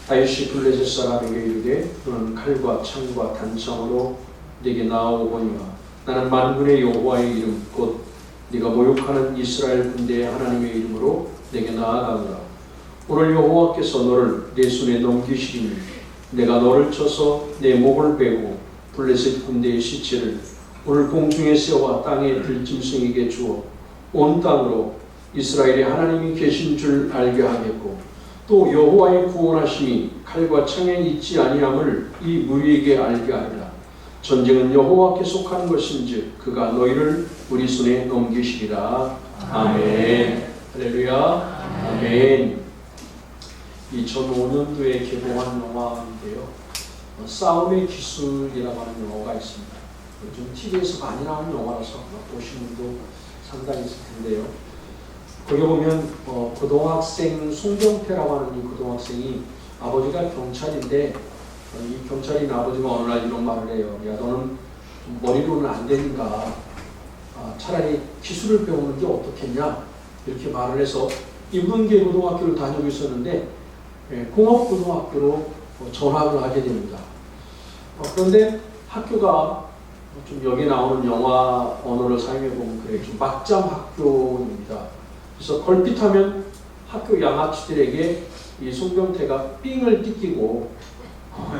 다윗이 블레셋 사람에게 이르되 너는 칼과 창과 단창으로 내게 나아오거니와 나는 만군의 여호와의 이름 곧 네가 모욕하는 이스라엘 군대의 하나님의 이름으로 내게 나아가노라. 오늘 여호와께서 너를 내 손에 넘기시리니 내가 너를 쳐서 내 목을 베고 블레셋 군대의 시체를 오늘 공중에 세워 땅의 들짐승에게 주어 온 땅으로 이스라엘의 하나님이 계신 줄 알게 하겠고 또 여호와의 구원하심이 칼과 창에 있지 아니함을 이 무리에게 알게 하리라. 전쟁은 여호와께 속한 것인즉 그가 너희를 우리 손에 넘기시리라. 아멘. 할렐루야. 아멘. 2005년도에 개봉한 영화인데요. 싸움의 기술이라고 하는 영화가 있습니다. 요즘 TV에서 많이 나오는 영화라서 보시는 분도 상당히 있을 텐데요. 거기 보면 고등학생 송병태라고 하는 이 고등학생이 아버지가 경찰인데 이 경찰인 아버지가 어느 날 이런 말을 해요. 야, 너는 머리로는 안 되니까 차라리 기술을 배우는 게 어떻겠냐 이렇게 말을 해서 인문계 고등학교를 다니고 있었는데 공업고등학교로 전학을 하게 됩니다. 그런데 학교가 좀 여기 나오는 영화 언어를 사용해 보면 그래 좀 막장 학교입니다. 그래서 걸핏하면 학교 양아치들에게 이 송병태가 삥을 뜯기고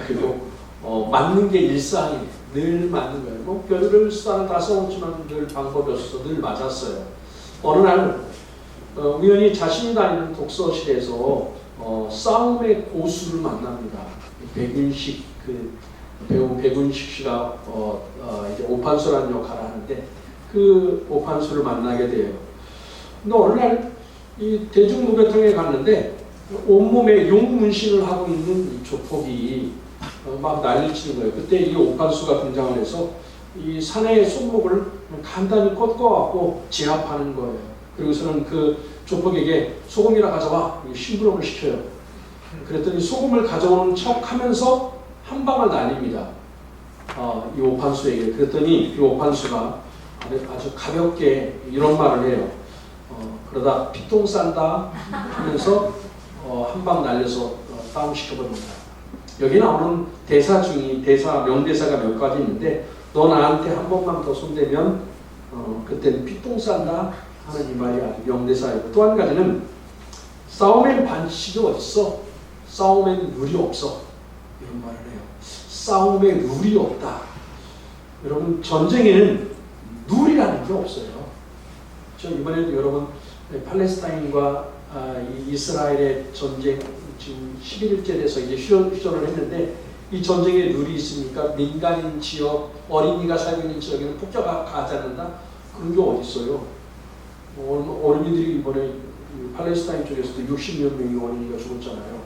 그리고 맞는 게 일상이 늘 맞는 거예요. 뭐 별을 다 써놓지만 늘 방법이 없어서 늘 맞았어요. 어느 날 우연히 자신이 다니는 독서실에서 싸움의 고수를 만납니다. 백윤식 배우 백윤식 씨가 이제 오판수라는 역할을 하는데 그 오판수를 만나게 돼요. 근데 어느 날 이 대중목욕탕에 갔는데 온몸에 용 문신을 하고 있는 이 조폭이 막 난리치는 거예요. 그때 이 오판수가 등장을 해서 이 사내의 손목을 간단히 꺾어갖고 제압하는 거예요. 그리고서는 그 조폭에게 소금이나 가져와 심부름을 시켜요. 그랬더니 소금을 가져오는 척하면서 한 방을 날립니다. 이 오판수에게. 그랬더니 이 오판수가 아주 가볍게 이런 말을 해요. 그러다 피똥 싼다 하면서 한 방 날려서 다운시켜버립니다. 여기 나오는 대사 중에 명대사가 몇 가지 있는데 너 나한테 한 번만 더 손대면 그때는 피똥 싼다 하는 이 말이 아주 명대사이고 또 한 가지는 싸움엔 반칙이 어딨어? 싸움엔 룰이 없어. 이런 말을 해요. 싸움에 룰이 없다. 여러분 전쟁에는 룰이라는 게 없어요. 저 이번에도 여러분 팔레스타인과 이스라엘의 전쟁 지금 11일째 돼서 이제 휴전을 했는데 이 전쟁에 룰이 있습니까? 민간인 지역, 어린이가 살고 있는 지역에는 폭격하지 않는다? 그런 게 어디 있어요? 어린이들이 이번에 팔레스타인 쪽에서도 60여 명의 어린이가 죽었잖아요.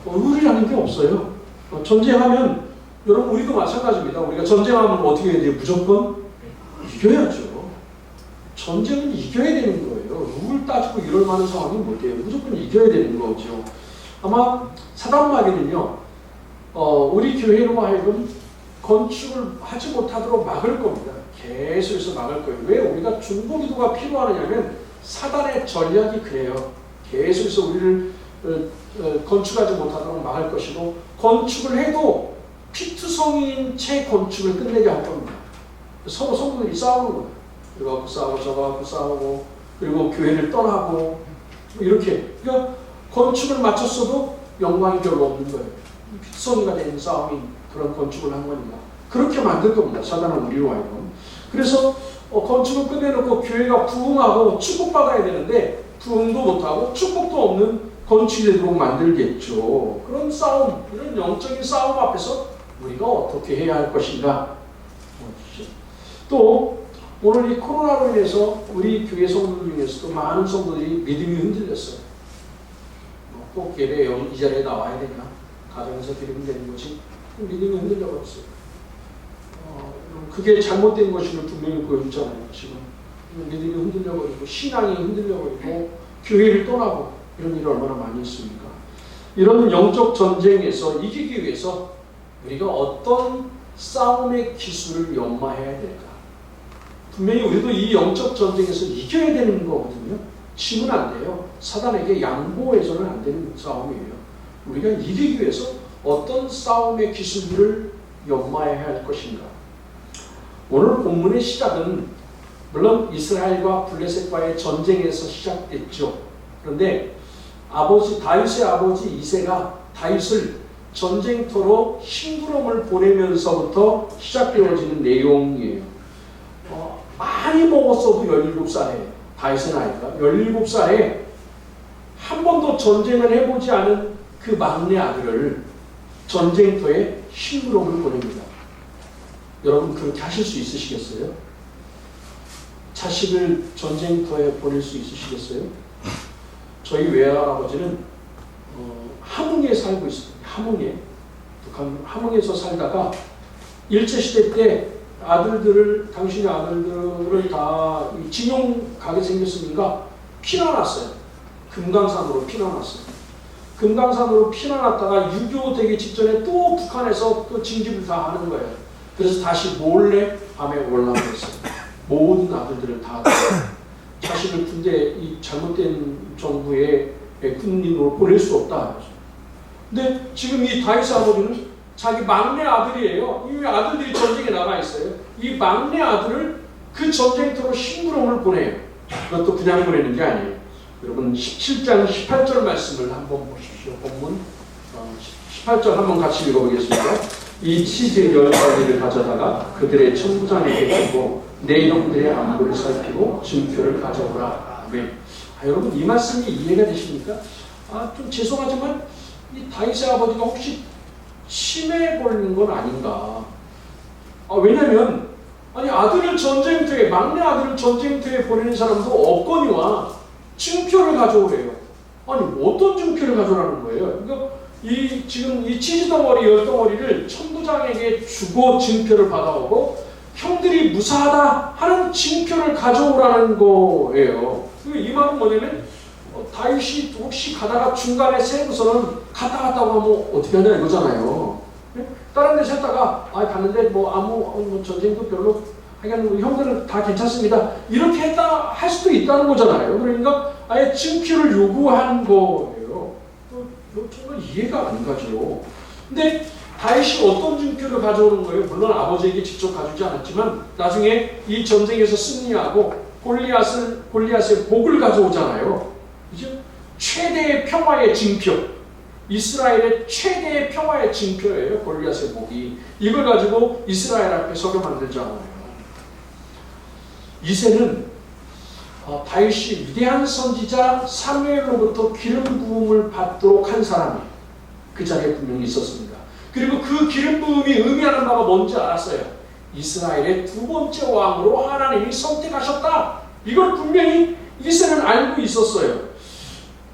룰이라는 게 없어요. 전쟁하면 여러분 우리도 마찬가지입니다. 우리가 전쟁하면 어떻게 해야 돼요? 무조건 이겨야죠. 전쟁은 이겨야 되는 거예요. 룰을 따지고 이럴 만한 상황이 뭘게요? 무조건 이겨야 되는 거죠. 아마 사단마귀는요, 우리 교회로 하여금 건축을 하지 못하도록 막을 겁니다. 계속해서 막을 거예요. 왜 우리가 중보기도가 필요하느냐면 사단의 전략이 그래요. 계속해서 우리를 건축하지 못하도록 막을 것이고 건축을 해도 피투성이인 채 건축을 끝내게 할 겁니다. 서로 성도들이 싸우는 거예요. 이거 갖고 싸우고 저거 갖고 싸우고 그리고 교회를 떠나고 이렇게 그러니까 건축을 마쳤어도 영광이 별로 없는 거예요. 피투성이가 되는 싸움이 그런 건축을 한 거니까 그렇게 만들 겁니다. 사단은 우리로 하여금. 그래서 건축을 끝내놓고 교회가 부흥하고 축복받아야 되는데 부흥도 못하고 축복도 없는 건축이 되도록 만들겠죠. 그런 싸움, 이런 영적인 싸움 앞에서 우리가 어떻게 해야 할 것인가. 또 오늘 이 코로나로 인해서 우리 교회 성도들 중에서도 많은 성도들이 믿음이 흔들렸어요. 꼭 예배 이 자리에 나와야 되냐, 가정에서 드리면 되는 거지. 믿음이 흔들려버렸어요. 그게 잘못된 것임을 분명히 보여주잖아요. 지금 믿음이 흔들려버리고 신앙이 흔들려버리고 교회를 떠나고 이런 일이 얼마나 많이 있습니까? 이런 영적 전쟁에서 이기기 위해서 우리가 어떤 싸움의 기술을 연마해야 될까? 분명히 우리도 이 영적 전쟁에서 이겨야 되는 거거든요. 지면 안 돼요. 사단에게 양보해서는 안 되는 싸움이에요. 우리가 이기기 위해서 어떤 싸움의 기술들을 연마해야 할 것인가. 오늘 본문의 시작은 물론 이스라엘과 블레셋과의 전쟁에서 시작됐죠. 그런데 다윗의 아버지 이새가 다윗을 전쟁터로 심부름을 보내면서부터 시작되어지는 내용이에요. 많이 먹었어도 17살에 다윗의 나이가 17살에 한 번도 전쟁을 해보지 않은 그 막내 아들을 전쟁터에 심부름을 보냅니다. 여러분 그렇게 하실 수 있으시겠어요? 자식을 전쟁터에 보낼 수 있으시겠어요? 저희 외할아버지는 함흥에 살고 있습니다. 함흥에. 북한 함흥에서 살다가 일제시대 때 당신의 아들들을 다 징용 가게 생겼으니까 피난왔어요. 금강산으로 피난왔어요. 금강산으로 피난왔다가 6.25 되기 직전에 또 북한에서 또 징집을 다 하는 거예요. 그래서 다시 몰래 밤에 올라왔어요. 모든 아들들을 다 자식을 군대 이 잘못된 정부의 군인으로 보낼 수 없다. 근데 지금 이 다윗의 아버지는 자기 막내 아들이에요. 이 아들들이 전쟁에 나가 있어요. 이 막내 아들을 그 전쟁터로 심부름을 보내요. 그것도 그냥 보내는 게 아니에요. 여러분 17장 18절 말씀을 한번 보십시오. 본문 18절 한번 같이 읽어보겠습니다. 이 치즈 10가지를 가져다가 그들의 천부장에게 주고 내 이놈들의 안부를 살피고 증표를 가져오라. 아멘. 여러분 이 말씀이 이해가 되십니까? 좀 죄송하지만 이 다윗의 아버지가 혹시 치매 걸리는 건 아닌가? 왜냐면 아들을 전쟁터에 막내 아들을 전쟁터에 보내는 사람도 없거니와 증표를 가져오래요. 어떤 증표를 가져오라는 거예요? 그러니까 지금 이 치즈 덩어리 10덩어리를 천부장에게 주고 증표를 받아오고 형들이 무사하다 하는 증표를 가져오라는 거예요. 이 말은 뭐냐면 다윗이 혹시 가다가 중간에 세고서는 갔다 왔다고 하면 어떻게 하냐 이거잖아요. 다른 데서 했다가 갔는데 아무 전쟁도 별로 하여간 형들은 다 괜찮습니다. 이렇게 했다 할 수도 있다는 거잖아요. 그러니까 아예 증표를 요구하는 거예요. 정말 이해가 안 가죠. 근데 다윗이 어떤 증표를 가져오는 거예요? 물론 아버지에게 직접 가져오지 않았지만 나중에 이 전쟁에서 승리하고 골리앗의 복을 가져오잖아요. 그죠? 최대의 평화의 징표. 이스라엘의 최대의 평화의 징표예요. 골리앗의 복이. 이걸 가지고 이스라엘 앞에 서게 만들잖아요. 이새는 다윗이 위대한 선지자 사무엘로부터 기름 부음을 받도록 한 사람이 그 자리에 분명히 있었습니다. 그리고 그 기름 부음이 의미하는 바가 뭔지 알았어요. 이스라엘의 두 번째 왕으로 하나님이 선택하셨다. 이걸 분명히 이새는 알고 있었어요.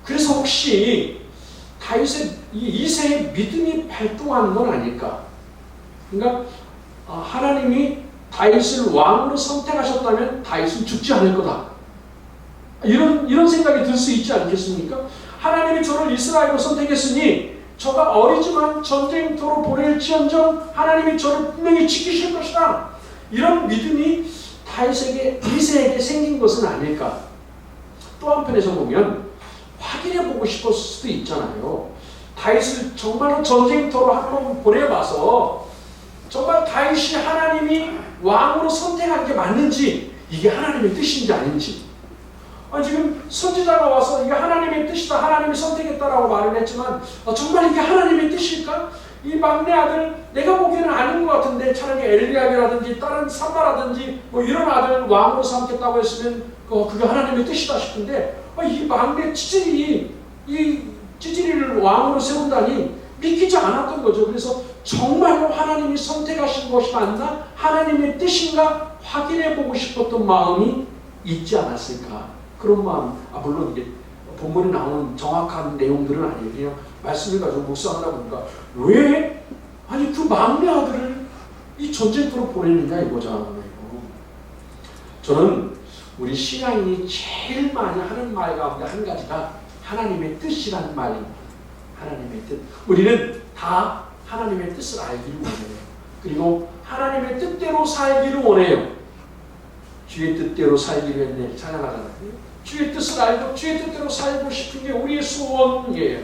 그래서 혹시 이새의 믿음이 발동하는 건 아닐까? 그러니까 하나님이 다윗을 왕으로 선택하셨다면 다윗은 죽지 않을 거다. 이런 생각이 들 수 있지 않겠습니까? 하나님이 저를 이스라엘로 선택했으니 저가 어리지만 전쟁터로 보낼지언정 하나님이 저를 분명히 지키실 것이다. 이런 믿음이 이새에게 생긴 것은 아닐까? 또 한편에서 보면 확인해보고 싶었을 수도 있잖아요. 다윗을 정말로 전쟁터로 한번 보내봐서 정말 다윗이 하나님이 왕으로 선택한 게 맞는지 이게 하나님의 뜻인지 아닌지. 지금 선지자가 와서 이게 하나님의 뜻이다, 하나님이 선택했다라고 말을 했지만 정말 이게 하나님의 뜻일까? 이 막내 아들 내가 보기에는 아닌 것 같은데 차라리 엘리압이라든지 다른 삼바라든지 이런 아들 왕으로 삼겠다고 했으면 그게 하나님의 뜻이다 싶은데 이 막내 찌질이를 왕으로 세운다니 믿기지 않았던 거죠. 그래서 정말로 하나님이 선택하신 것이 맞나? 하나님의 뜻인가? 확인해보고 싶었던 마음이 있지 않았을까? 그런 마음, 물론 이게 본문에 나오는 정확한 내용들은 아니에요. 그냥 말씀을 가지고 묵상하다 보니까 왜 그 막내 아들을 이 전쟁터로 보내느냐 이거잖아요. 저는 우리 신앙인이 제일 많이 하는 말 가운데 한 가지가 하나님의 뜻이라는 말입니다. 하나님의 뜻. 우리는 다 하나님의 뜻을 알기를 원해요. 그리고 하나님의 뜻대로 살기를 원해요. 주의 뜻대로 살기로 했네. 찬양하잖아요. 주의 뜻을 알고 주의 뜻대로 살고 싶은 게 우리의 소원이에요.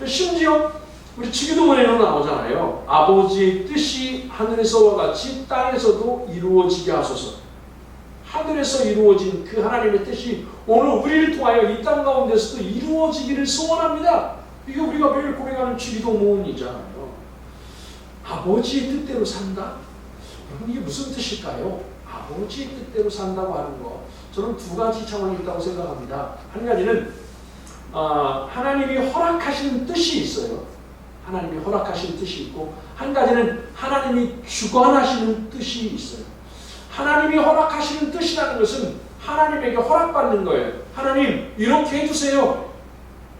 심지어 우리 주기도문에는 나오잖아요. 아버지의 뜻이 하늘에서와 같이 땅에서도 이루어지게 하소서. 하늘에서 이루어진 그 하나님의 뜻이 오늘 우리를 통하여 이 땅 가운데서도 이루어지기를 소원합니다. 이게 우리가 매일 고백하는 주기도문이잖아요. 아버지의 뜻대로 산다? 여러분 이게 무슨 뜻일까요? 아버지의 뜻대로 산다고 하는 거, 저는 두 가지 차원이 있다고 생각합니다. 한 가지는 하나님이 허락하시는 뜻이 있어요. 하나님이 허락하시는 뜻이 있고, 한 가지는 하나님이 주관하시는 뜻이 있어요. 하나님이 허락하시는 뜻이라는 것은 하나님에게 허락받는 거예요. 하나님 이렇게 해주세요.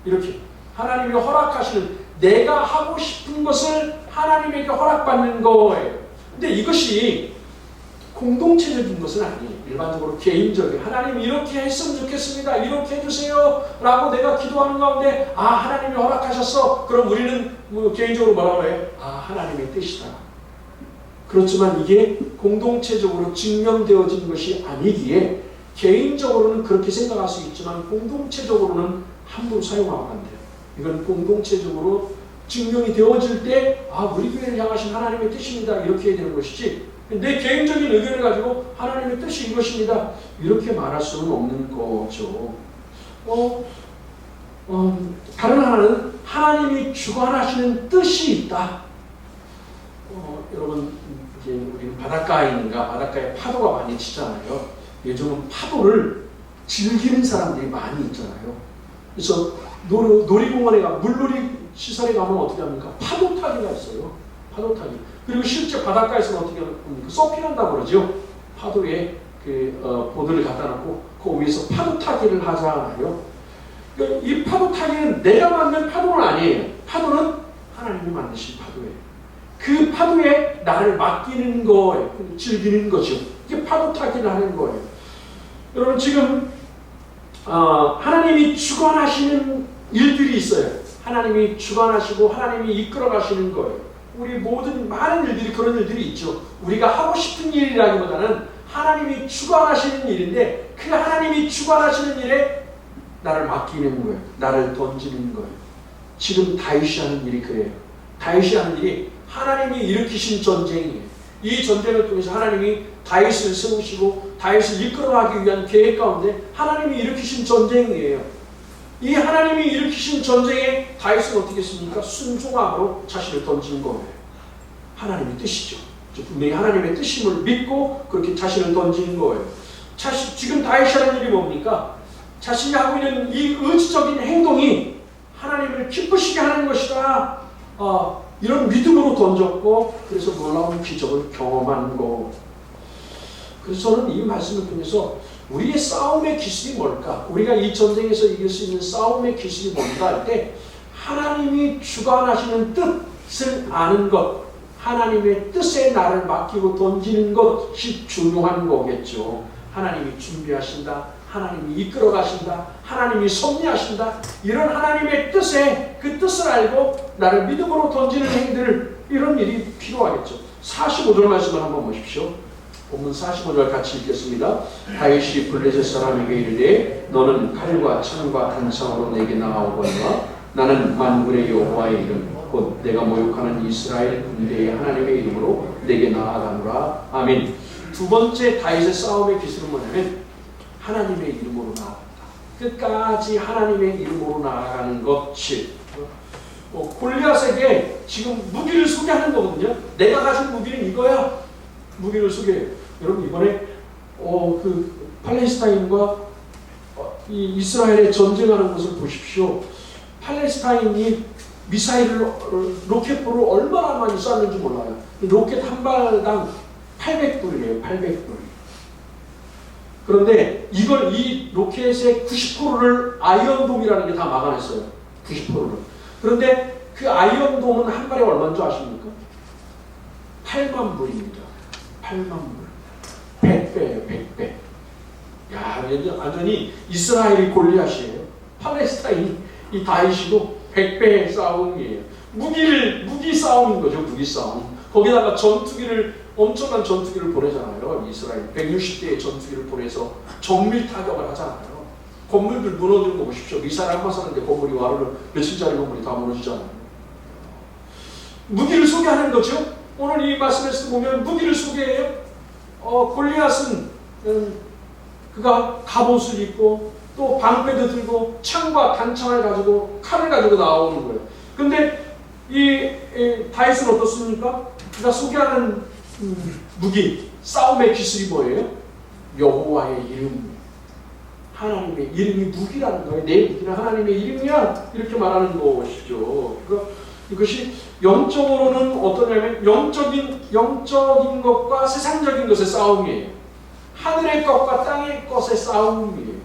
이렇게 하나님이 허락하시는, 내가 하고 싶은 것을 하나님에게 허락받는 거예요. 근데 이것이 공동체적인 것은 아니에요. 일반적으로 개인적인, 하나님 이렇게 했으면 좋겠습니다, 이렇게 해주세요 라고 내가 기도하는 가운데 하나님이 허락하셨어. 그럼 우리는 개인적으로 뭐라고 해요? 하나님의 뜻이다. 그렇지만 이게 공동체적으로 증명되어진 것이 아니기에 개인적으로는 그렇게 생각할 수 있지만 공동체적으로는 함부로 사용하면 안 돼요. 이건 공동체적으로 증명이 되어질 때 우리 교회를 향하신 하나님의 뜻입니다, 이렇게 해야 되는 것이지, 내 개인적인 의견을 가지고 하나님의 뜻이 이것입니다 이렇게 말할 수는 없는 거죠. 다른 하나는 하나님이 주관하시는 뜻이 있다. 여러분 이제 우리는 바닷가에 파도가 많이 치잖아요. 요즘은 파도를 즐기는 사람들이 많이 있잖아요. 그래서 놀이공원에 물놀이 시설에 가면 어떻게 합니까? 파도 타기가 있어요. 파도 타기. 그리고 실제 바닷가에서는 어떻게 합니까? 서핑한다고 그러죠. 파도에 보드를 갖다 놓고 그 위에서 파도 타기를 하잖아요. 이 파도 타기는 내가 만든 파도는 아니에요. 파도는 하나님이 만드신 파도예요. 그 파도에 나를 맡기는 거예요. 즐기는 거죠. 이게 파도 타기를 하는 거예요. 여러분 지금 하나님이 주관하시는 일들이 있어요. 하나님이 주관하시고 하나님이 이끌어 가시는 거예요. 우리 많은 일들이 그런 일들이 있죠. 우리가 하고 싶은 일이라기보다는 하나님이 주관하시는 일인데, 그 하나님이 주관하시는 일에 나를 맡기는 거예요. 나를 던지는 거예요. 지금 다윗이 하는 일이 그래요. 다윗이 하는 일이 하나님이 일으키신 전쟁이에요. 이 전쟁을 통해서 하나님이 다윗을 세우시고 다윗을 이끌어가기 위한 계획 가운데 하나님이 일으키신 전쟁이에요. 이 하나님이 일으키신 전쟁에 다윗은 어떻게 했습니까? 순종함으로 자신을 던진 거예요. 하나님의 뜻이죠. 분명히 하나님의 뜻임을 믿고 그렇게 자신을 던지는 거예요. 지금 다윗이 하는 일이 뭡니까? 자신이 하고 있는 이 의지적인 행동이 하나님을 기쁘시게 하는 것이다. 이런 믿음으로 던졌고, 그래서 놀라운 기적을 경험한 거. 그래서 저는 이 말씀을 통해서 우리의 싸움의 기술이 뭘까? 우리가 이 전쟁에서 이길 수 있는 싸움의 기술이 뭔가 할 때 하나님이 주관하시는 뜻을 아는 것, 하나님의 뜻에 나를 맡기고 던지는 것이 중요한 거겠죠. 하나님이 준비하신다, 하나님이 이끌어 가신다, 하나님이 섭리하신다, 이런 하나님의 뜻에 그 뜻을 알고 나를 믿음으로 던지는 행들, 이런 일이 필요하겠죠. 45절 말씀을 한번 보십시오. 본문 45절 같이 읽겠습니다. 다윗이 블레셋 사람에게 이르되 너는 칼과 창과 단창으로 내게 나아오거니와 나는 만군의 여호와의 이름 곧 내가 모욕하는 이스라엘 군대의 하나님의 이름으로 내게 나아가노라. 아멘. 두 번째 다윗의 싸움의 기술은 뭐냐면 하나님의 이름으로 나아간다. 끝까지 하나님의 이름으로 나아가는 것이 골리앗에게 지금 무기를 소개하는 거거든요. 내가 가진 무기는 이거야. 무기를 소개해요. 여러분 이번에 그 팔레스타인과 이 이스라엘의 전쟁하는 것을 보십시오. 팔레스타인이 미사일을 로켓포를 얼마나 많이 쐈는지 몰라요. 로켓 한 발당 800불이래요. 800불. 그런데 이 로켓의 90%를 아이언돔이라는 게 다 막아냈어요. 90%를. 그런데 그 아이언돔은 한 발에 얼마인 줄 아십니까? 8만 불입니다. 8만 불. 100배예요. 100배. 야, 완전히 이스라엘이 골리앗이에요. 팔레스타인이 이 다윗이고 100배의 싸움이에요. 무기 싸움인 거죠. 무기 싸움. 거기다가 엄청난 전투기를 보내잖아요. 이스라엘 160대의 전투기를 보내서 정밀 타격을 하잖아요. 건물들 무너지는 거 보십시오. 미사일 한 번 쐈는데 건물이 와르르 며칠짜리 건물이 다 무너지잖아요. 무기를 소개하는 거죠. 오늘 이 말씀에서 보면 무기를 소개해요. 골리앗은 그가 갑옷을 입고 또 방패도 들고 창과 단창을 가지고 칼을 가지고 나오는 거예요. 근데 이 다윗은 어떻습니까? 그가 소개하는 무기, 싸움의 기술이 뭐예요? 여호와의 이름. 하나님의 이름이 무기라는 거예요. 내 무기는 하나님의 이름이야. 이렇게 말하는 것이죠. 이것이 영적으로는 어떠냐면 영적인 것과 세상적인 것의 싸움이에요. 하늘의 것과 땅의 것의 싸움이에요.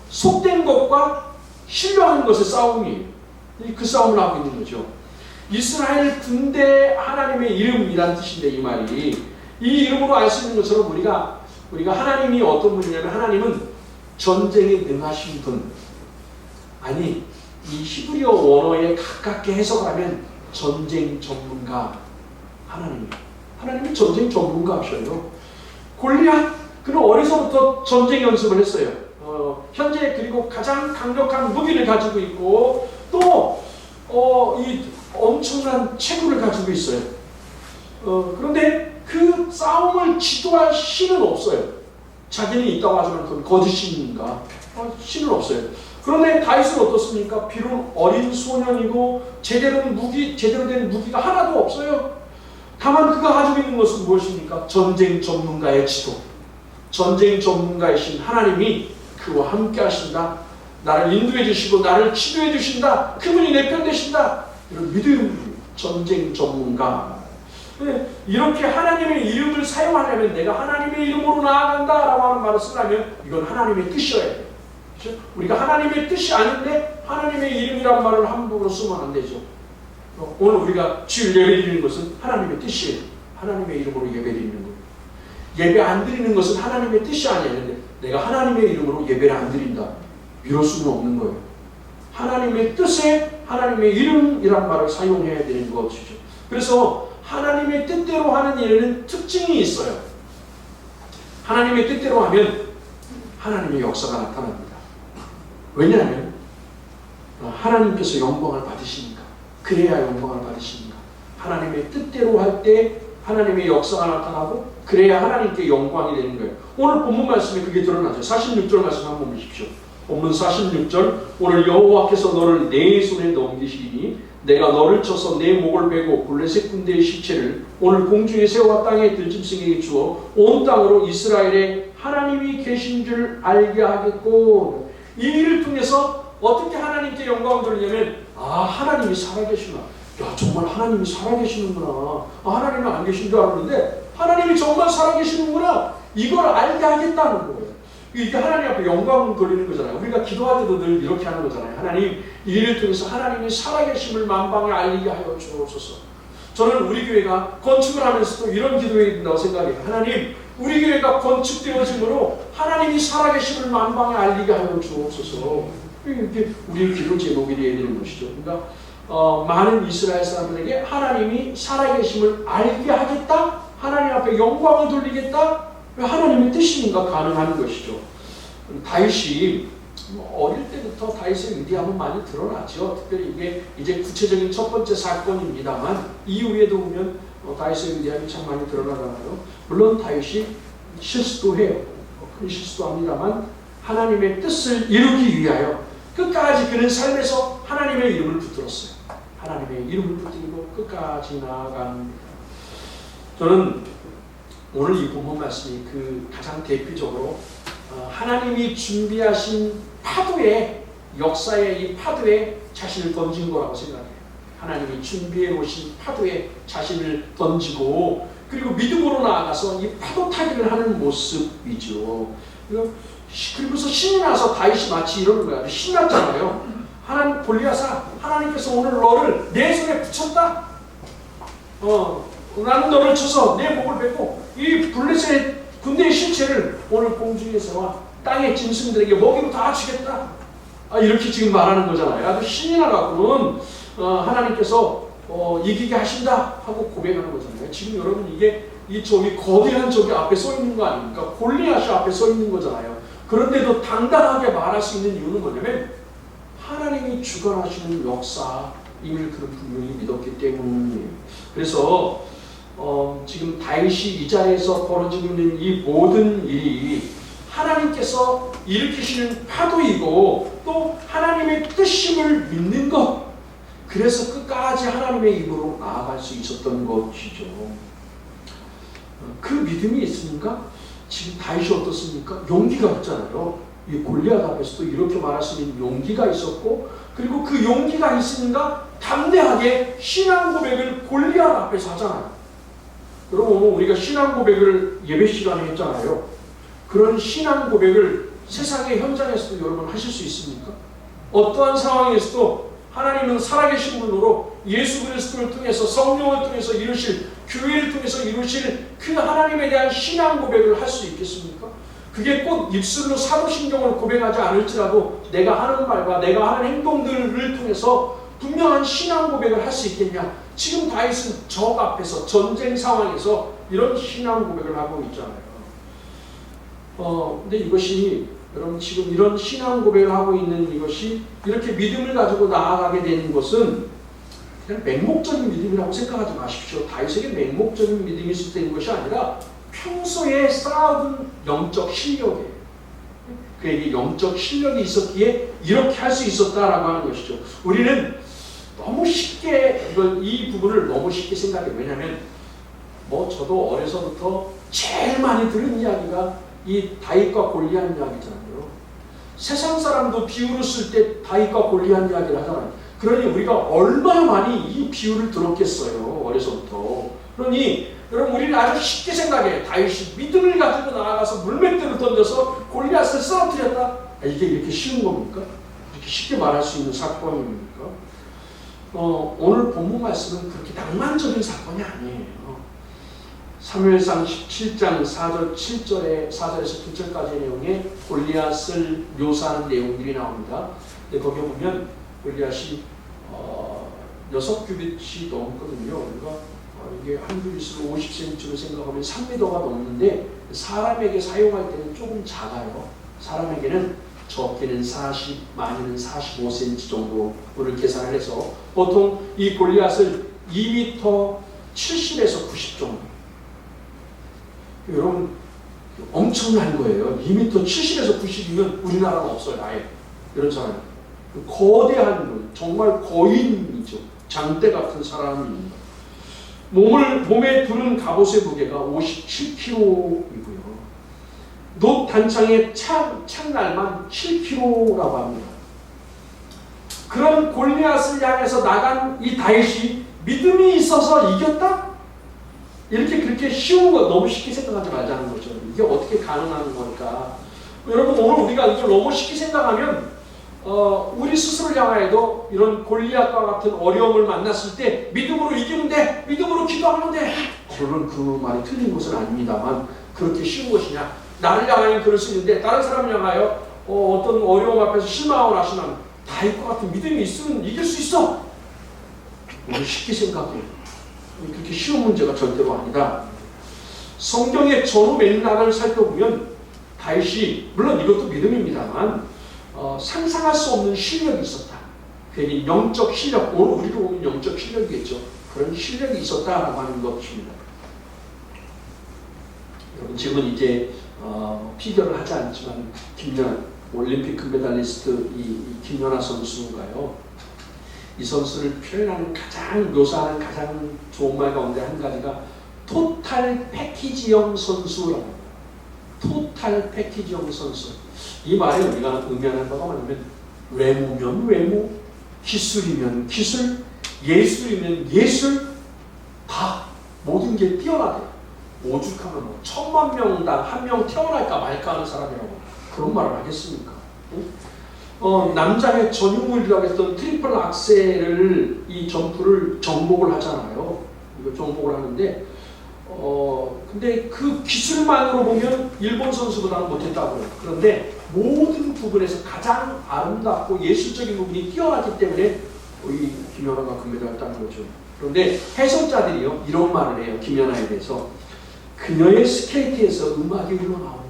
속된 것과 신령한 것의 싸움이에요. 그 싸움을 하고 있는 거죠. 이스라엘 군대 하나님의 이름이란 뜻인데 이 말이 이 이름으로 알 수 있는 것처럼 우리가 하나님이 어떤 분이냐면 하나님은 전쟁에 능하신 분. 아니 이 히브리어 원어에 가깝게 해석하면 전쟁 전문가 하나님이 전쟁 전문가셔요. 골리앗 그는 어려서부터 전쟁 연습을 했어요. 현재 그리고 가장 강력한 무기를 가지고 있고 또 이 엄청난 체구를 가지고 있어요. 그런데 그 싸움을 지도할 신은 없어요. 자기는 있다고 하지만 그건 거짓신인가? 신은 없어요. 그런데 다윗은 어떻습니까? 비록 어린 소년이고 제대로 된 무기가 하나도 없어요. 다만 그가 가지고 있는 것은 무엇입니까? 전쟁 전문가의 지도. 전쟁 전문가이신 하나님이 그와 함께 하신다. 나를 인도해 주시고 나를 치료해 주신다. 그분이 내 편 되신다. 이런 믿음, 전쟁 전문가. 이렇게 하나님의 이름을 사용하려면 내가 하나님의 이름으로 나아간다라고 하는 말을 쓰려면 이건 하나님의 뜻이어야 돼요. 그렇죠? 우리가 하나님의 뜻이 아닌데 하나님의 이름이란 말을 함부로 쓰면 안 되죠. 오늘 우리가 주일 예배 드리는 것은 하나님의 뜻이에요. 하나님의 이름으로 예배 드리는 거예요. 예배 안 드리는 것은 하나님의 뜻이 아니었는데 내가 하나님의 이름으로 예배를 안 드린다. 이럴 수는 없는 거예요. 하나님의 뜻에 하나님의 이름이란 말을 사용해야 되는 것이죠. 그래서 하나님의 뜻대로 하는 일에는 특징이 있어요. 하나님의 뜻대로 하면 하나님의 역사가 나타납니다. 왜냐하면 하나님께서 영광을 받으시니까. 그래야 영광을 받으시니까. 하나님의 뜻대로 할 때 하나님의 역사가 나타나고 그래야 하나님께 영광이 되는 거예요. 오늘 본문 말씀에 그게 드러나죠. 46절 말씀 한번 보십시오. 본문 46절 오늘 여호와께서 너를 내 손에 넘기시리니 내가 너를 쳐서 내 목을 베고 블레셋 군대의 시체를 오늘 공중에 새와 땅의 들짐승에게 주어 온 땅으로 이스라엘에 하나님이 계신 줄 알게 하겠고. 이 일을 통해서 어떻게 하나님께 영광을 돌리냐면 하나님이 살아계시나. 야 정말 하나님이 살아계시는구나. 하나님은 안 계신 줄 알았는데 하나님이 정말 살아계시는구나. 이걸 알게 하겠다는 거예요. 이게 하나님 앞에 영광을 돌리는 거잖아요. 우리가 기도할 때도 늘 이렇게 하는 거잖아요. 하나님 이 일을 통해서 하나님이 살아계심을 만방에 알리게 하여 주옵소서. 저는 우리 교회가 건축을 하면서도 이런 기도해야 된다고 생각해요. 하나님 우리 교회가 건축되어짐으로 하나님이 살아계심을 만방에 알리게 하여 주옵소서. 이게 우리의 기도 제목이 되어야 되는 것이죠. 그러니까 많은 이스라엘 사람들에게 하나님이 살아계심을 알게 하겠다. 하나님 앞에 영광을 돌리겠다. 하나님의 뜻이니까 가능한 것이죠. 다윗이 어릴 때부터 다윗의 위대함은 많이 드러나죠. 특별히 이게 이제 구체적인 첫 번째 사건입니다만 이후에도 보면 다윗의 위대함이 참 많이 드러나잖아요. 물론 다윗이 실수도 해요. 큰 실수도 합니다만 하나님의 뜻을 이루기 위하여 끝까지 그는 삶에서 하나님의 이름을 붙들었어요. 하나님의 이름을 붙들고 끝까지 나아간. 저는 오늘 이 본문 말씀이 그 가장 대표적으로 하나님이 준비하신 파도의 역사의 이 파도에 자신을 던진 거라고 생각해요. 하나님이 준비해 놓으신 파도에 자신을 던지고 그리고 믿음으로 나아가서 이 파도 타기를 하는 모습이죠. 그리고서 신이 나서 다윗이 마치 이러는 거야. 신났잖아요. 하나님 골리앗아, 하나님께서 오늘 너를 내 손에 붙였다. 나는 너를 쳐서 내 목을 베고 이 블레셋 군대의 신체를 오늘 공중에서와 땅의 짐승들에게 먹이로 다 주겠다. 이렇게 지금 말하는 거잖아요. 아주 신이 나갖고는 하나님께서 이기게 하신다 하고 고백하는 거잖아요. 지금 여러분 이게 이 저기 거대한 저기 앞에 서 있는 거 아닙니까? 골리앗이 앞에 서 있는 거잖아요. 그런데도 당당하게 말할 수 있는 이유는 뭐냐면 하나님이 주관하시는 역사, 이미 그런 분명히 믿었기 때문이에요. 그래서 지금 다윗이 이 자리에서 벌어지고 있는 이 모든 일이 하나님께서 일으키시는 파도이고 또 하나님의 뜻임을 믿는 것, 그래서 끝까지 하나님의 입으로 나아갈 수 있었던 것이죠. 그 믿음이 있으니까 지금 다윗이 어떻습니까? 용기가 있잖아요. 이 골리앗 앞에서도 이렇게 말할 수 있는 용기가 있었고, 그리고 그 용기가 있으니까 담대하게 신앙 고백을 골리앗 앞에서 하잖아요. 여러분, 우리가 신앙 고백을 예배 시간에 했잖아요. 그런 신앙 고백을 세상의 현장에서도 여러분 하실 수 있습니까? 어떠한 상황에서도 하나님은 살아계신 분으로 예수 그리스도를 통해서, 성령을 통해서 이루실, 교회를 통해서 이루실 그 하나님에 대한 신앙 고백을 할 수 있겠습니까? 그게 꼭 입술로 사도신경을 고백하지 않을지라도 내가 하는 말과 내가 하는 행동들을 통해서 분명한 신앙 고백을 할 수 있겠냐? 지금 다윗은 적 앞에서, 전쟁 상황에서 이런 신앙 고백을 하고 있잖아요. 근데 이것이, 여러분, 지금 이런 신앙 고백을 하고 있는 이것이 이렇게 믿음을 가지고 나아가게 되는 것은 그냥 맹목적인 믿음이라고 생각하지 마십시오. 다윗에게 맹목적인 믿음이 있을 때인 것이 아니라 평소에 쌓아둔 영적 실력이에요. 그에게 영적 실력이 있었기에 이렇게 할 수 있었다라고 하는 것이죠. 우리는 너무 쉽게 이 부분을 너무 쉽게 생각해요. 왜냐하면 저도 어려서부터 제일 많이 들은 이야기가 이 다윗과 골리앗 이야기잖아요. 세상 사람도 비유를 쓸 때 다윗과 골리앗 이야기를 하잖아요. 그러니 우리가 얼마나 많이 이 비유를 들었겠어요. 어려서부터. 그러니 여러분, 우리는 아주 쉽게 생각해요. 다윗이 믿음을 가지고 나아가서 물맷대로 던져서 골리앗을 쓰러뜨렸다. 이게 이렇게 쉬운 겁니까? 이렇게 쉽게 말할 수 있는 사건입니까? 오늘 본문 말씀은 그렇게 낭만적인 사건이 아니에요. 사무엘상 17장 4절, 7절에 4절에서 9절까지의 내용에 골리앗을 묘사하는 내용들이 나옵니다. 근데 거기에 보면 골리앗이 6규빗이 넘거든요. 그러니까 이게 한 규빗으로 50cm로 생각하면 3m가 넘는데 사람에게 사용할 때는 조금 작아요. 사람에게는 적게는 40, 많이는 45cm 정도를 계산을 해서 보통 이 골리앗을 2m 70에서 90 정도. 여러분, 엄청난 거예요. 2m 70에서 90이면 우리나라는 없어요. 아예 이런 사람이. 거대한, 정말 거인이죠. 장대 같은 사람입니다. 몸에 두른 갑옷의 무게가 57kg이고요. 놋 단창의 창날만 7kg라고 합니다. 그런 골리앗을 향해서 나간 이 다윗이 믿음이 있어서 이겼다? 이렇게 그렇게 쉬운 거 너무 쉽게 생각하지 말자는 거죠. 이게 어떻게 가능한 걸까? 여러분, 오늘 우리가 이걸 너무 쉽게 생각하면 우리 스스로를 향하여도 이런 골리앗과 같은 어려움을 만났을 때 믿음으로 이기면 돼, 믿음으로 기도하면 돼. 물론 그 말이 틀린 것은 아닙니다만 그렇게 쉬운 것이냐? 나를 향하여 그럴 수 있는데 다른 사람을 향하여 어떤 어려움 앞에서 실망하고 나시면 다윗과 같은 믿음이 있으면 이길 수 있어. 너무 쉽게 생각해요. 그렇게 쉬운 문제가 절대로 아니다. 성경의 전후 맥락을 살펴보면 다윗이, 물론 이것도 믿음입니다만 상상할 수 없는 실력이 있었다. 괜히 영적 실력, 오늘 우리로 보면 영적 실력이겠죠. 그런 실력이 있었다라고 하는 것입니다. 여러분, 지금은 이제 피겨를 하지 않지만 올림픽 금메달리스트 이 김연아 선수가요. 이 선수를 표현하는 묘사하는 가장 좋은 말 가운데 한 가지가 토탈 패키지형 선수라고 합니다. 토탈 패키지형 선수. 이 말에 우리가 의미하는 바가 뭐냐면 외모면 외모, 기술이면 기술, 예술이면 예술, 다 모든 게 뛰어나대요. 오죽하면 1000만 명당 한 명 태어날까 말까 하는 사람이라고 그런 말을 하겠습니까? 남자의 전유물이라고 했던 트리플 악셀을 이 점프를 정복을 하잖아요. 이거 정복을 하는데 근데 그 기술만으로 보면 일본 선수보다는 못했다고 해요. 그런데 모든 부분에서 가장 아름답고 예술적인 부분이 뛰어나기 때문에 이 김연아가 금메달을 딴 거죠. 그런데 해설자들이요 이런 말을 해요. 김연아에 대해서 그녀의 스케이트에서 음악이 흘러나오는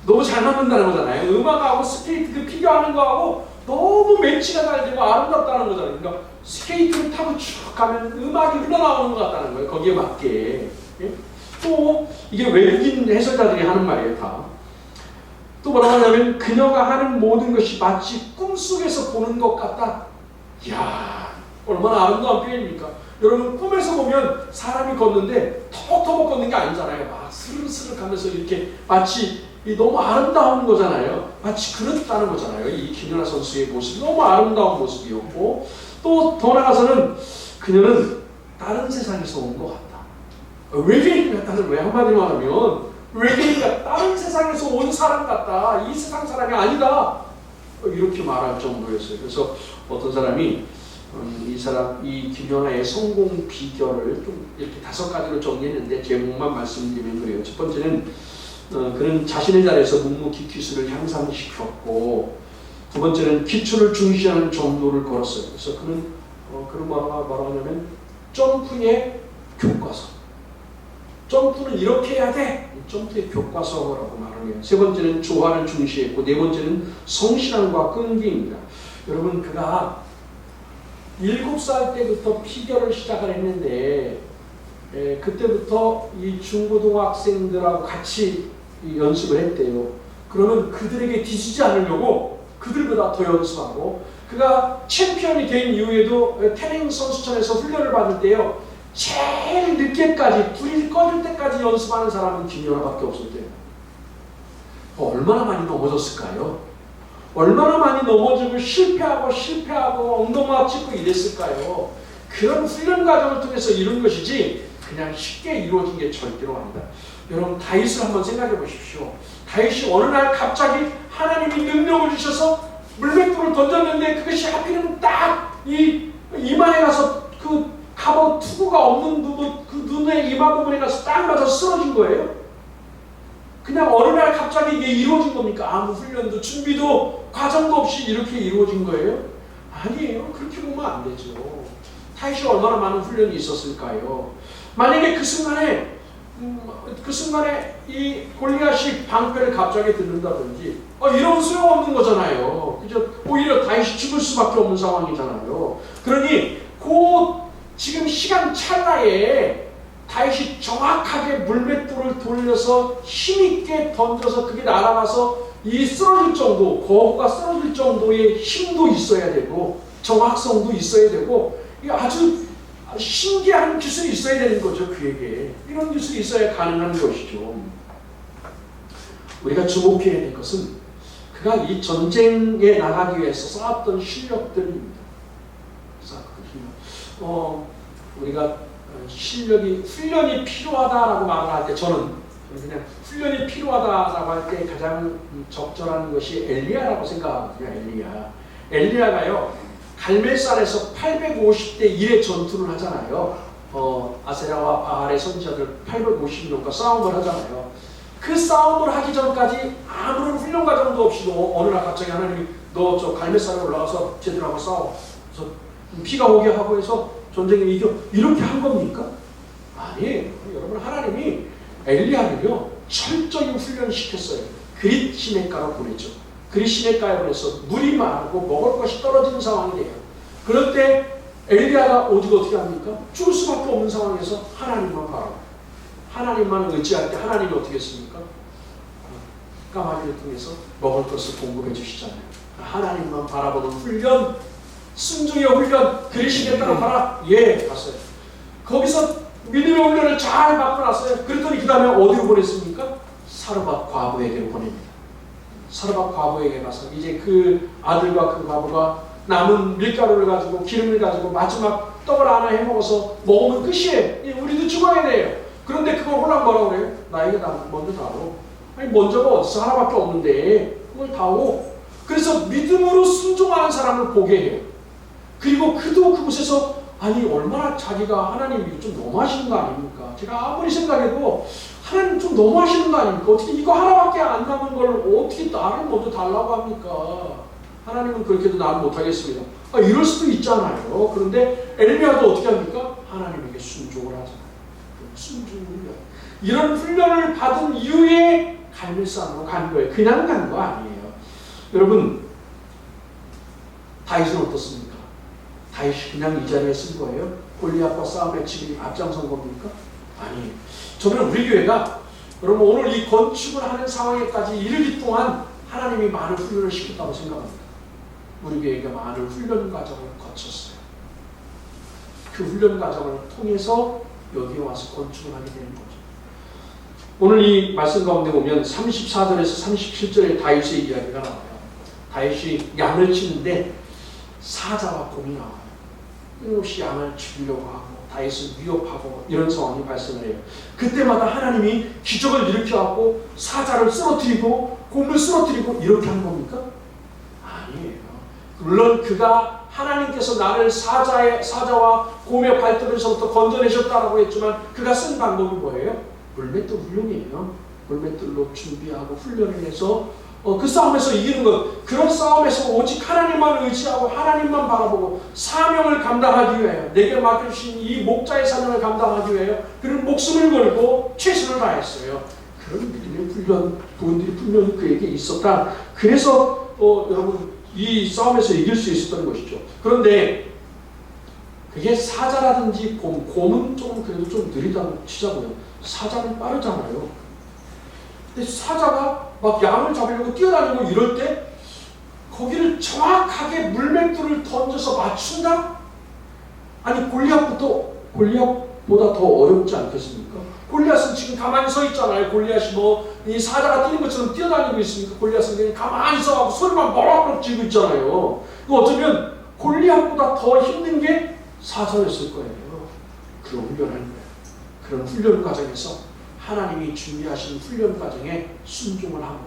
너무 잘 맞는다는 거잖아요. 음악하고 스케이트 그 피겨하는 거하고 너무 매치가 잘 되고 아름답다는 거잖아요. 그러니까 스케이트를 타고 쭉 가면 음악이 흘러나오는 것 같다는 거예요. 거기에 맞게. 예? 또 이게 외국인 해설자들이 하는 말이에요. 다. 또 뭐라고 하냐면 그녀가 하는 모든 것이 마치 꿈속에서 보는 것 같다. 이야, 얼마나 아름다운 표현입니까? 여러분 꿈에서 보면 사람이 걷는데 터벅터벅 걷는 게 아니잖아요. 막 스르르스르 가면서 이렇게 마치 너무 아름다운 거잖아요. 마치 그렇다는 거잖아요. 이 김연아 선수의 모습이 너무 아름다운 모습이었고 또 더 나아가서는 그녀는 다른 세상에서 온 것 같다. 외계인 같다는 왜 한마디로 하면 외계인과 다른 세상에서 온 사람 같다. 이 세상 사람이 아니다. 이렇게 말할 정도였어요. 그래서 어떤 사람이 이 김연아의 성공 비결을 좀 이렇게 5가지로 정리했는데 제목만 말씀드리면 그래요. 첫 번째는 그는 자신의 자리에서 묵묵히 기술을 향상시켰고, 두 번째는 기초를 중시하는 정도를 걸었어요. 그래서 그는 뭐라고 하냐면 점프의 교과서. 점프는 이렇게 해야 돼. 점프의 교과서라고 말을 해요. 세 번째는 조화를 중시했고, 네 번째는 성실함과 끈기입니다. 여러분, 그가 7살 때부터 피겨를 시작을 했는데 그때부터 이 중고등학생들하고 같이 연습을 했대요. 그러면 그들에게 뒤지지 않으려고 그들보다 더 연습하고, 그가 챔피언이 된 이후에도 태닝 선수촌에서 훈련을 받을 때요, 제일 늦게까지 불이 꺼질 때까지 연습하는 사람은 김연아밖에 없었대요. 얼마나 많이 넘어졌을까요? 얼마나 많이 넘어지고 실패하고 엉덩이만 찍고 이랬을까요? 그런 훈련 과정을 통해서 이룬 것이지 그냥 쉽게 이루어진 게 절대로 아니다. 여러분, 다윗을 한번 생각해 보십시오. 다윗이 어느 날 갑자기 하나님이 능력을 주셔서 물맷돌을 던졌는데 그것이 하필이면 딱 이 이마에 가서 그 갑옷 투구가 없는 그 눈의 이마 부분에 가서 딱 맞아서 쓰러진 거예요. 그냥 어느 날 갑자기 이게 이루어진 겁니까? 아무 훈련도 준비도 과정도 없이 이렇게 이루어진 거예요? 아니에요. 그렇게 보면 안 되죠. 다윗이 얼마나 많은 훈련이 있었을까요? 만약에 그 순간에 이 골리앗이 방패를 갑자기 듣는다든지 이러면 소용없는 거잖아요. 그죠? 오히려 다윗이 죽을 수밖에 없는 상황이잖아요. 그러니 지금 시간 찰나에 다윗이 정확하게 물맷돌을 돌려서 힘있게 던져서 그게 날아가서 이 쓰러질 정도, 거구가 쓰러질 정도의 힘도 있어야 되고 정확성도 있어야 되고 아주 신기한 기술이 있어야 되는 거죠. 그에게 이런 기술이 있어야 가능한 것이죠. 우리가 주목해야 될 것은 그가 이 전쟁에 나가기 위해서 쌓았던 실력들입니다. 우리가 훈련이 필요하다라고 말을 할 때 저는 그냥 훈련이 필요하다라고 할 때 가장 적절한 것이 엘리야라고 생각하거든요. 엘리야가요, 갈멜산에서 850대 1의 전투를 하잖아요. 아세라와 바알의 선지자들 850명과 싸움을 하잖아요. 그 싸움을 하기 전까지 아무런 훈련 과정도 없이도 어느 날 갑자기 하나님이 너 저 갈멜산에 올라가서 쟤들하고 하고 싸워. 그래서 비가 오게 하고 해서 전쟁에 이겨. 이렇게 한 겁니까? 아니에요. 여러분, 하나님이 엘리야를요 철저히 훈련시켰어요. 그릿 시냇가로 보냈죠. 그릿 시냇가에 보내서 물이 마르고 먹을 것이 떨어지는 상황이 돼요. 그럴 때 엘리야가 어떻게 합니까? 죽을 수밖에 없는 상황에서 하나님만 바라고, 하나님만 의지할 때 하나님이 어떻게 했습니까? 까마귀를 통해서 먹을 것을 공급해 주시잖아요. 하나님만 바라보는 훈련, 순종의 훈련, 그릿 시냇가로 가라. 예, 갔어요. 거기서 믿음의 훈련을 잘 받고 났어요. 그랬더니 그 다음에 어디로 보냈습니까? 사르밧 과부에게 보냅니다. 사르밧 과부에게 가서 이제 그 아들과 그 과부가 남은 밀가루를 가지고 기름을 가지고 마지막 떡을 하나 해먹어서 먹으면 끝이에요. 우리도 죽어야 돼요. 그런데 그걸 홀랑 뭐라고 그래요? 나에게 먼저 다오. 아니 먼저가 어디서 하나밖에 없는데 그걸 다오. 그래서 믿음으로 순종하는 사람을 보게 해요. 그리고 그도 그곳에서 아니 얼마나 자기가 하나님이 좀 너무하시는 거 아닙니까? 제가 아무리 생각해도 하나님 좀 너무하시는 거 아닙니까? 어떻게 이거 하나밖에 안 남은 걸 어떻게 나를 먼저 달라고 합니까? 하나님은 그렇게도 나는 못하겠습니다. 이럴 수도 있잖아요. 그런데 엘리야도 어떻게 합니까? 하나님에게 순종을 하잖아요. 순종을 이런 훈련을 받은 이후에 갈멜산으로 간 거예요. 그냥 간 거 아니에요. 여러분, 다윗은 어떻습니까? 다윗이 그냥 이 자리에 쓴 거예요? 골리앗과 싸움에 지금 앞장선 겁니까? 아니, 저는 우리 교회가 여러분 오늘 이 건축을 하는 상황에까지 이르기 동안 하나님이 많은 훈련을 시켰다고 생각합니다. 우리 교회가 많은 훈련 과정을 거쳤어요. 그 훈련 과정을 통해서 여기에 와서 건축을 하게 되는 거죠. 오늘 이 말씀 가운데 보면 34절에서 37절에 다윗의 이야기가 나와요. 다윗이 양을 치는데 사자와 곰이 나와요. 끊임없이 양을 죽이려고 하고 다윗을 위협하고 이런 상황이 발생을 해요. 그때마다 하나님이 기적을 일으켜갖고 사자를 쓰러뜨리고 곰을 쓰러뜨리고 이렇게 한 겁니까? 아니에요. 물론 그가 하나님께서 나를 사자와 곰의 발톱에서부터 건져내셨다라고 했지만 그가 쓴 방법이 뭐예요? 물맷돌 훈련이에요. 물맷돌로 준비하고 훈련을 해서 그 싸움에서 이기는 것. 그런 싸움에서 오직 하나님만 의지하고 하나님만 바라보고 사명을 감당하기 위하여 내게 맡겨주신 이 목자의 사명을 감당하기 위하여 그는 목숨을 걸고 최선을 다했어요. 그런 믿음의 훈련, 부분들이 분명히 그에게 있었다. 그래서 여러분 이 싸움에서 이길 수 있었던 것이죠. 그런데 그게 사자라든지 곰은 좀 그래도 좀 느리다고 치자고요. 사자는 빠르잖아요. 근데 사자가 막 양을 잡으려고 뛰어다니고 이럴 때 거기를 정확하게 물맷돌을 던져서 맞춘다? 아니 골리앗보다 더 어렵지 않겠습니까? 골리앗은 지금 가만히 서 있잖아요. 골리앗이 이 사자가 뛰는 것처럼 뛰어다니고 있으니까 골리앗은 그냥 가만히 서가지고 소리만 버럭버럭 지르고 있잖아요. 어쩌면 골리앗보다 더 힘든 게 사자였을 거예요. 그런 훈련을 하는 거예요. 그런 훈련 과정에서 하나님이 준비하신 훈련 과정에 순종을 하고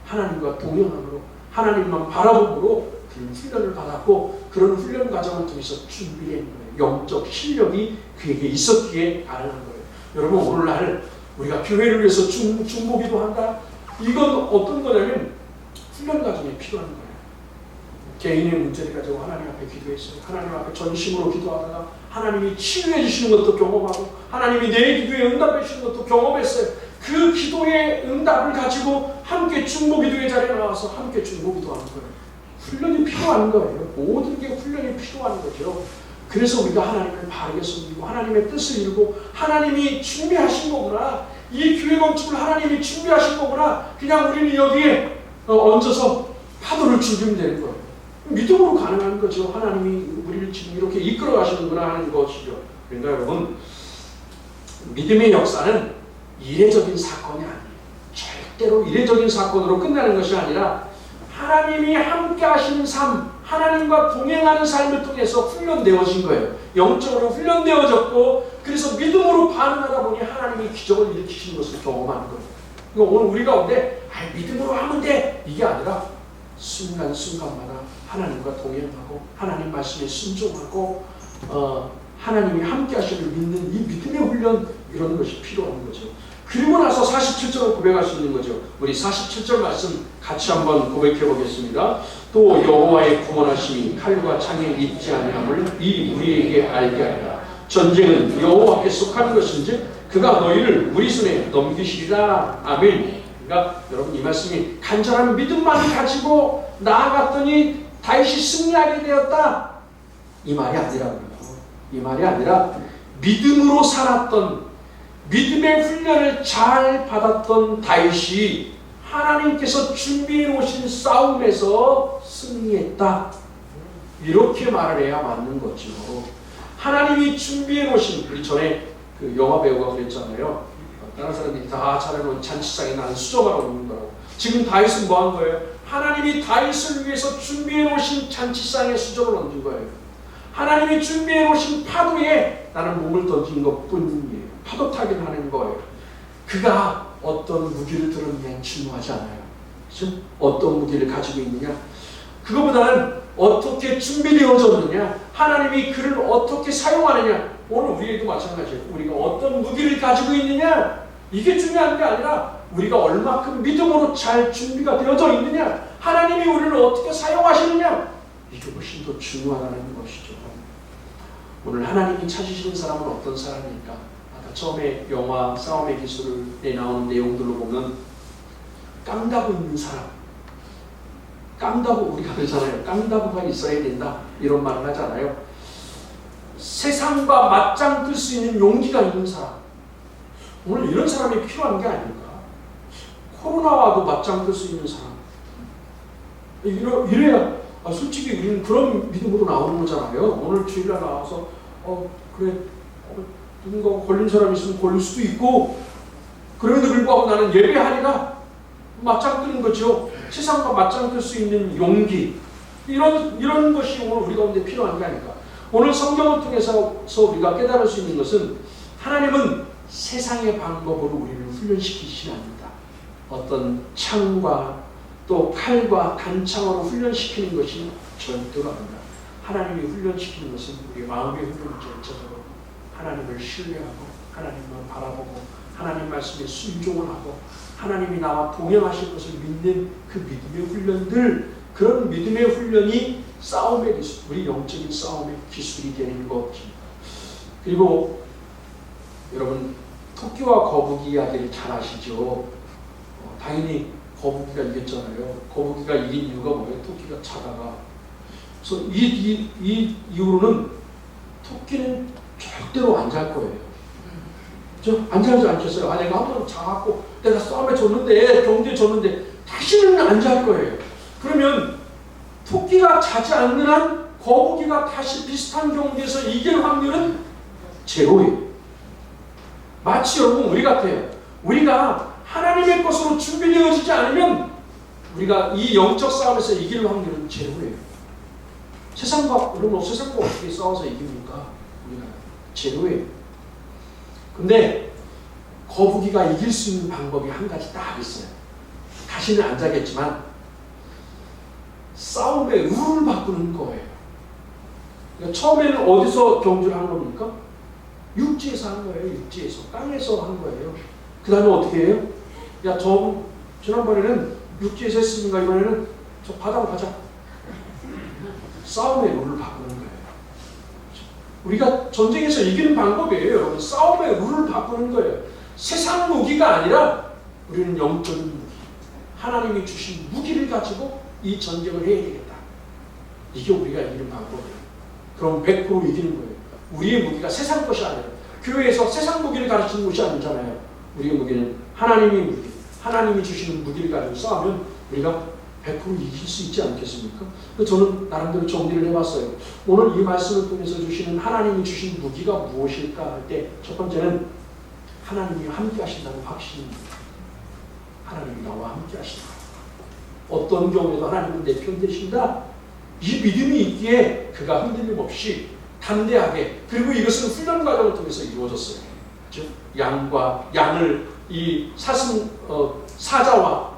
하나님과 동행함으로 하나님만 바라보므로 그런 훈련을 받았고 그런 훈련 과정을 통해서 준비된 거예요. 영적 실력이 그에게 있었기에 가능한 거예요. 여러분 오늘날 우리가 교회를 위해서 중보기도 한다. 이건 어떤 거냐면 훈련 과정에 필요한 거예요. 개인의 문제를 가지고 하나님 앞에 기도했어요. 하나님 앞에 전심으로 기도하다가 하나님이 치유해 주시는 것도 경험하고 하나님이 내 기도에 응답해 주시는 것도 경험했어요. 그 기도의 응답을 가지고 함께 중보기도의 자리에 나와서 함께 중보기도하는 거예요. 훈련이 필요한 거예요. 모든 게 훈련이 필요한 거죠. 그래서 우리가 하나님을 바르게 섬기고 하나님의 뜻을 이루고 하나님이 준비하신 거구나. 이 교회 건축을 하나님이 준비하신 거구나. 그냥 우리는 여기에 얹어서 파도를 죽이면 되는 거예요. 믿음으로 가능한 거죠. 하나님이 우리를 지금 이렇게 이끌어 가시는구나 하는 것이죠. 그러니까 여러분 믿음의 역사는 이례적인 사건이 아니에요. 절대로 이례적인 사건으로 끝나는 것이 아니라 하나님이 함께 하시는 삶, 하나님과 동행하는 삶을 통해서 훈련되어진 거예요. 영적으로 훈련되어졌고 그래서 믿음으로 반응하다 보니 하나님이 기적을 일으키시는 것을 경험하는 거예요. 그러니까 오늘 우리 가운데 믿음으로 하면 돼 이게 아니라 순간순간마다 하나님과 동행하고 하나님 말씀에 순종하고 하나님이 함께 하시는 믿는 이 믿음의 훈련 이런 것이 필요한 거죠. 그리고 나서 47절을 고백할 수 있는 거죠. 우리 47절 말씀 같이 한번 고백해 보겠습니다. 또 여호와의 구원하심이 칼과 창에 있지 아니함을 이 우리에게 알게 하리라. 전쟁은 여호와께 속하는 것인지 그가 너희를 우리 손에 넘기시리라. 아멘. 그러니까 여러분 이 말씀이 간절한 믿음만 가지고 나아갔더니 다윗이 승리하게 되었다. 이 말이 아니라고요. 이 말이 아니라 믿음으로 살았던 믿음의 훈련을 잘 받았던 다윗이 하나님께서 준비해 놓으신 싸움에서 승리했다. 이렇게 말을 해야 맞는 거죠. 하나님이 준비해 놓으신 우리 전에 그 영화 배우가 그랬잖아요. 다른 사람들이 다 차려놓은 잔치상에 나는 수저만 얹는 거라고. 지금 다윗은 뭐 한 거예요? 하나님이 다윗을 위해서 준비해 놓으신 잔치상에 수저를 얹은 거예요. 하나님이 준비해 놓으신 파도에 나는 몸을 던진 것 뿐이에요. 파도 타기를 하는 거예요. 그가 어떤 무기를 들었느냐 중요하지 않아요. 그렇죠? 어떤 무기를 가지고 있느냐. 그거보다는 어떻게 준비되어졌느냐. 하나님이 그를 어떻게 사용하느냐. 오늘 우리에도 마찬가지예요. 우리가 어떤 무기를 가지고 있느냐. 이게 중요한 게 아니라 우리가 얼마큼 믿음으로 잘 준비가 되어져 있느냐. 하나님이 우리를 어떻게 사용하시느냐. 이게 훨씬 더 중요하다는 것이죠. 오늘 하나님이 찾으시는 사람은 어떤 사람입니까? 아까 처음에 영화 싸움의 기술에 나오는 내용들로 보면 깡다구 있는 사람, 깡다부, 우리가 그러잖아요. 깡다부가 있어야 된다. 이런 말을 하잖아요. 세상과 맞짱 뜰 수 있는 용기가 있는 사람. 오늘 이런 사람이 필요한 게 아닐까? 코로나와도 맞짱 뜰 수 있는 사람. 이래야 솔직히 우리는 그런 믿음으로 나오는 거잖아요. 오늘 주일날 나와서 그래 누군가 걸린 사람이 있으면 걸릴 수도 있고 그럼에도 불구하고 나는 예배하리라 맞짱 뜨는 거죠. 세상과 맞짱 뜰 수 있는 용기 이런 것이 오늘 우리 가운데 필요한 게 아닐까. 오늘 성경을 통해서 우리가 깨달을 수 있는 것은 하나님은 세상의 방법으로 우리를 훈련시키시지 않는다. 어떤 창과 또 칼과 단창으로 훈련시키는 것이 절대로 아니다. 하나님이 훈련시키는 것은 우리 마음의 훈련이죠. 전적으로 하나님을 신뢰하고 하나님을 바라보고 하나님 말씀에 순종을 하고 하나님이 나와 동행하실 것을 믿는 그 믿음의 훈련들, 그런 믿음의 훈련이 싸움의 기술, 우리 영적인 싸움의 기술이 되는 것입니다. 그리고 여러분 토끼와 거북이 이야기를 잘 아시죠? 당연히 거북이가 이겼잖아요. 거북이가 이긴 이유가 뭐예요? 토끼가 차다가. 그래서 이 이후로는 토끼는 절대로 안 잘 거예요. 안 잘지 않겠어요? 내가 한번 자갖고 내가 싸움에 졌는데, 경기에 졌는데 다시는 안 잘 거예요. 그러면 토끼가 자지 않는 한 거북이가 다시 비슷한 경기에서 이길 확률은 제로예요. 마치 여러분 우리 같아요. 우리가 하나님의 것으로 준비되어지지 않으면 우리가 이 영적 싸움에서 이길 확률은 제로예요. 세상과 어떻게 싸워서 이깁니까? 우리가 제로예요. 근데 거북이가 이길 수 있는 방법이 한 가지 딱 있어요. 다시는 안 자겠지만 싸움의 룰을 바꾸는 거예요. 그러니까 처음에는 어디서 경주를 한 겁니까? 육지에서 한 거예요. 육지에서. 땅에서 한 거예요. 그 다음에 어떻게 해요? 야, 지난번에는 육지에서 했으니까 이번에는 저 바다로 가자. 싸움의 룰을 바꾸는 거예요. 우리가 전쟁에서 이기는 방법이에요. 여러분. 싸움의 룰을 바꾸는 거예요. 세상 무기가 아니라 우리는 영적인 무기. 하나님이 주신 무기를 가지고 이 전쟁을 해야 되겠다. 이게 우리가 이기는 방법이에요. 그럼 100% 이기는 거예요. 우리의 무기가 세상 것이 아니라 교회에서 세상 무기를 가르치는 것이 아니잖아요. 우리의 무기는 하나님의 무기, 하나님이 주시는 무기를 가지고 싸우면 우리가 100% 이길 수 있지 않겠습니까? 저는 나름대로 정리를 해봤어요. 오늘 이 말씀을 통해서 주시는 하나님이 주신 무기가 무엇일까 할 때 첫 번째는 하나님이 함께 하신다는 확신입니다. 하나님이 나와 함께 하신다. 어떤 경우에도 하나님은 내 편 되신다. 이 믿음이 있기에 그가 흔들림 없이 담대하게, 그리고 이것은 훈련 과정을 통해서 이루어졌어요. 즉 양을 이 사자와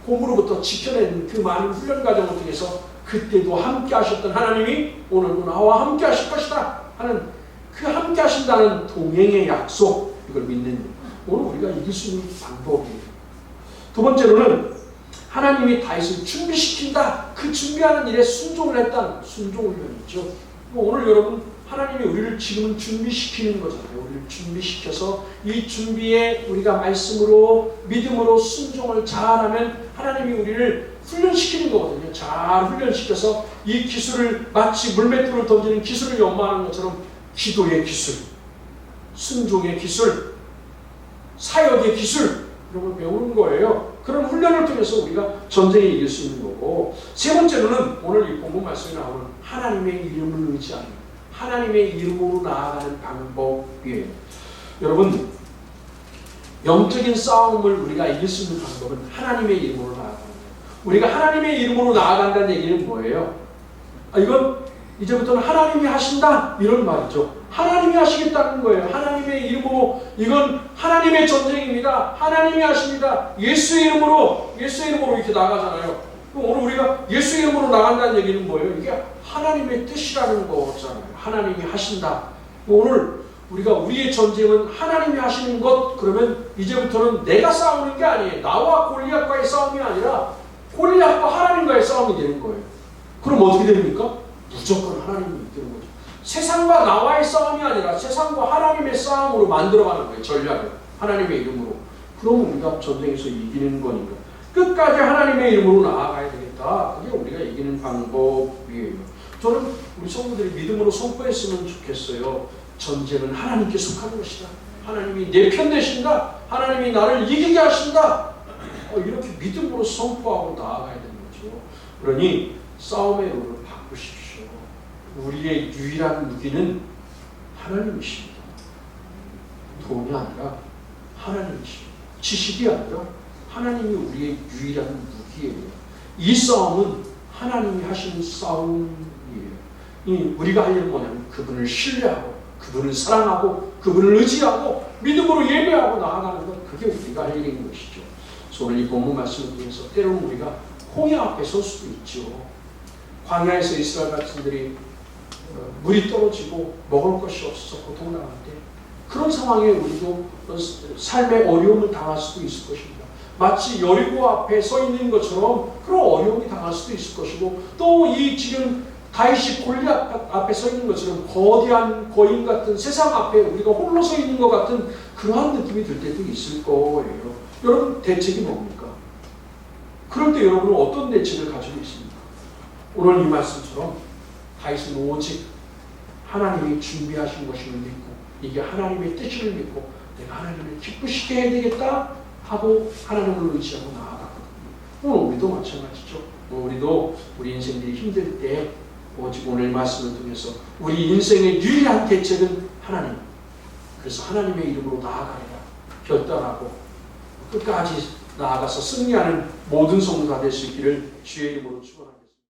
곰으로부터 지켜낸 그 많은 훈련 과정을 통해서 그때도 함께 하셨던 하나님이 오늘도 나와 함께 하실 것이다 하는 그 함께 하신다는 동행의 약속, 이걸 믿는 오늘 우리가 이길 수 있는 방법이에요. 두 번째로는 하나님이 다윗을 준비시킨다. 그 준비하는 일에 순종을 했다는 순종훈련이죠. 오늘 여러분 하나님이 우리를 지금은 준비시키는 거잖아요. 우리를 준비시켜서 이 준비에 우리가 말씀으로 믿음으로 순종을 잘하면 하나님이 우리를 훈련시키는 거거든요. 잘 훈련시켜서 이 기술을 마치 물맷돌을 던지는 기술을 연마하는 것처럼 기도의 기술, 순종의 기술, 사역의 기술 이런 걸 배우는 거예요. 그런 훈련을 통해서 우리가 전쟁에 이길 수 있는 거고, 세 번째로는 오늘 이 본문 말씀에 나오는 하나님의 이름을 의지하는, 하나님의 이름으로 나아가는 방법이에요. 여러분, 영적인 싸움을 우리가 이길 수 있는 방법은 하나님의 이름으로 나아가는 거예요. 우리가 하나님의 이름으로 나아간다는 얘기는 뭐예요? 이건 이제부터는 하나님이 하신다 이런 말이죠. 하나님이 하시겠다는 거예요. 하나님의 이름으로, 이건 하나님의 전쟁입니다. 하나님이 하십니다. 예수의 이름으로 이렇게 나가잖아요. 그럼 오늘 우리가 예수의 이름으로 나간다는 얘기는 뭐예요? 이게 하나님의 뜻이라는 거잖아요. 하나님이 하신다. 오늘 우리가 우리의 전쟁은 하나님이 하시는 것, 그러면 이제부터는 내가 싸우는 게 아니에요. 나와 골리앗과의 싸움이 아니라 골리앗과 하나님과의 싸움이 되는 거예요. 그럼 어떻게 됩니까? 무조건 하나님이 이끄는 거죠. 세상과 나와의 싸움이 아니라 세상과 하나님의 싸움으로 만들어가는 거예요. 전략을. 하나님의 이름으로. 그럼 우리가 전쟁에서 이기는 거니까 끝까지 하나님의 이름으로 나아가야 되겠다. 하겠다. 그게 우리가 이기는 방법이에요. 저는 우리 성도들이 믿음으로 선포했으면 좋겠어요. 전쟁은 하나님께 속하는 것이다. 하나님이 내 편 되신다. 하나님이 나를 이기게 하신다. 이렇게 믿음으로 선포하고 나아가야 되는 거죠. 그러니 싸움의 룰을 바꾸십시오. 우리의 유일한 무기는 하나님이십니다. 돈이 아니라 하나님이십니다. 지식이 아니라 하나님이 우리의 유일한 무기예요. 이 싸움은 하나님이 하시는 싸움이에요. 우리가 할 일은 뭐냐면 그분을 신뢰하고 그분을 사랑하고 그분을 의지하고 믿음으로 예배하고 나아가는 것, 그게 우리가 할 일인 것이죠. 오늘 이 본문 말씀을 통해서 때로는 우리가 홍해 앞에 설 수도 있죠. 광야에서 이스라엘 백성들이 물이 떨어지고 먹을 것이 없어서 고통당할 때 그런 상황에 우리도 삶의 어려움을 당할 수도 있을 것입니다. 마치 여리고 앞에 서 있는 것처럼 그런 어려움이 당할 수도 있을 것이고, 또 이 지금 다윗이 골리앗 앞에 서 있는 것처럼 거대한 거인 같은 세상 앞에 우리가 홀로 서 있는 것 같은 그러한 느낌이 들 때도 있을 거예요. 여러분, 대책이 뭡니까? 그럴 때 여러분은 어떤 대책을 가지고 있습니까? 오늘 이 말씀처럼 다윗은 오직 하나님이 준비하신 것임을 믿고 이게 하나님의 뜻을 믿고 내가 하나님을 기쁘시게 해야 되겠다 하고 하나님을 의지하고 나아갔거든요. 오늘 우리도 마찬가지죠. 우리도 우리 인생들이 힘들 때 오직 오늘 말씀을 통해서 우리 인생의 유일한 대책은 하나님. 그래서 하나님의 이름으로 나아가리라 결단하고 끝까지 나아가서 승리하는 모든 성도가 될 수 있기를 주의 이름으로 축원합니다.